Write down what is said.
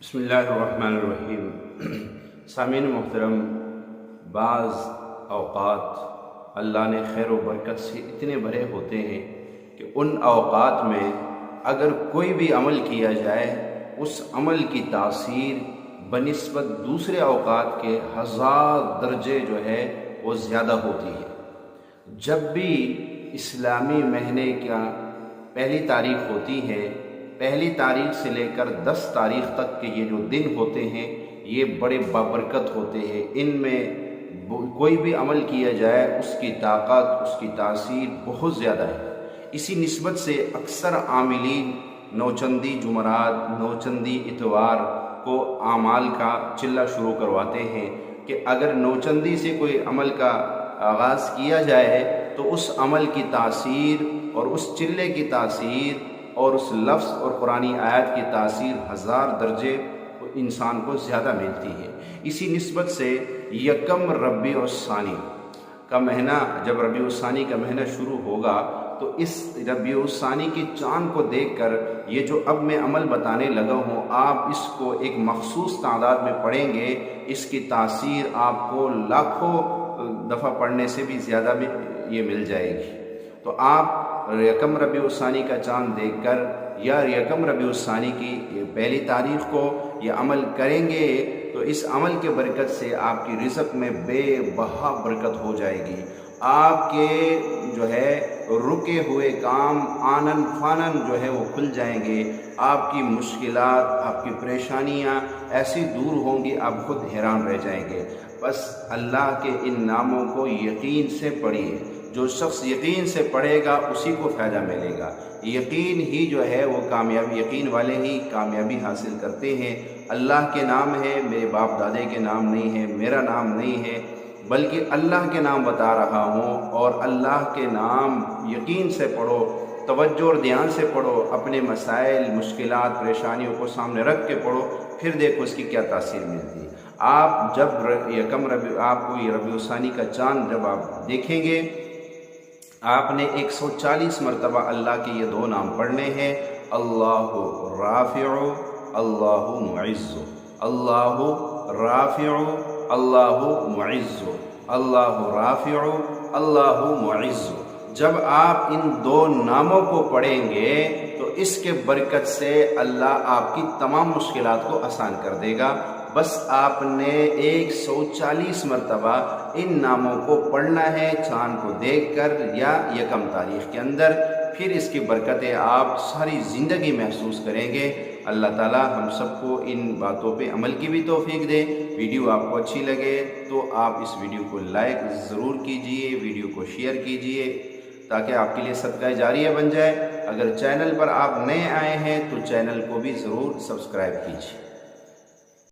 بسم اللہ الرحمن الرحیم۔ سامعین محترم، بعض اوقات اللہ نے خیر و برکت سے اتنے بھرے ہوتے ہیں کہ ان اوقات میں اگر کوئی بھی عمل کیا جائے اس عمل کی تاثیر بنسبت دوسرے اوقات کے 1000 درجے جو ہے وہ زیادہ ہوتی ہے۔ جب بھی اسلامی مہینے کا پہلی تاریخ ہوتی ہے، پہلی تاریخ سے لے کر 10 تاریخ تک کے یہ جو دن ہوتے ہیں یہ بڑے بابرکت ہوتے ہیں۔ ان میں کوئی بھی عمل کیا جائے اس کی طاقت، اس کی تاثیر بہت زیادہ ہے۔ اسی نسبت سے اکثر عاملین نوچندی جمعرات، نوچندی اتوار کو اعمال کا چلہ شروع کرواتے ہیں کہ اگر نوچندی سے کوئی عمل کا آغاز کیا جائے تو اس عمل کی تاثیر اور اس چلے کی تاثیر اور اس لفظ اور قرآنی آیت کی تاثیر 1000 درجے انسان کو زیادہ ملتی ہے۔ اسی نسبت سے یکم ربیع الثانی کا مہینہ، جب ربیع الثانی کا مہینہ شروع ہوگا تو اس ربیع الثانی کی چاند کو دیکھ کر یہ جو اب میں عمل بتانے لگا ہوں، آپ اس کو ایک مخصوص تعداد میں پڑھیں گے، اس کی تاثیر آپ کو لاکھوں دفعہ پڑھنے سے بھی زیادہ بھی یہ مل جائے گی۔ تو آپ یکم ربیع الثانی کا چاند دیکھ کر یا یکم ربیع الثانی کی پہلی تاریخ کو یہ عمل کریں گے تو اس عمل کے برکت سے آپ کی رزق میں بے بہا برکت ہو جائے گی۔ آپ کے جو ہے رکے ہوئے کام آنن فانن جو ہے وہ کھل جائیں گے۔ آپ کی مشکلات، آپ کی پریشانیاں ایسی دور ہوں گی، آپ خود حیران رہ جائیں گے۔ بس اللہ کے ان ناموں کو یقین سے پڑھیے۔ جو شخص یقین سے پڑھے گا اسی کو فائدہ ملے گا۔ یقین ہی جو ہے وہ کامیابی، یقین والے ہی کامیابی حاصل کرتے ہیں۔ اللہ کے نام ہے، میرے باپ دادے کے نام نہیں ہے، میرا نام نہیں ہے، بلکہ اللہ کے نام بتا رہا ہوں۔ اور اللہ کے نام یقین سے پڑھو، توجہ اور دھیان سے پڑھو، اپنے مسائل، مشکلات، پریشانیوں کو سامنے رکھ کے پڑھو، پھر دیکھو اس کی کیا تاثیر ملتی ہے۔ آپ جب آپ کو یہ ربیع الثانی کا چاند جب آپ دیکھیں گے، آپ نے 140 مرتبہ اللہ کے یہ 2 نام پڑھنے ہیں، اللہ رافع، اللہ معز، اللہ رافع، اللہ معز، اللہ رافع، اللہ معز۔ جب آپ ان 2 ناموں کو پڑھیں گے تو اس کے برکت سے اللہ آپ کی تمام مشکلات کو آسان کر دے گا۔ بس آپ نے 140 مرتبہ ان ناموں کو پڑھنا ہے چاند کو دیکھ کر یا یکم تاریخ کے اندر، پھر اس کی برکتیں آپ ساری زندگی محسوس کریں گے۔ اللہ تعالی ہم سب کو ان باتوں پہ عمل کی بھی توفیق دے۔ ویڈیو آپ کو اچھی لگے تو آپ اس ویڈیو کو لائک ضرور کیجئے، ویڈیو کو شیئر کیجئے تاکہ آپ کے لیے صدقہ جاریہ بن جائے۔ اگر چینل پر آپ نئے آئے ہیں تو چینل کو بھی ضرور سبسکرائب کیجئے۔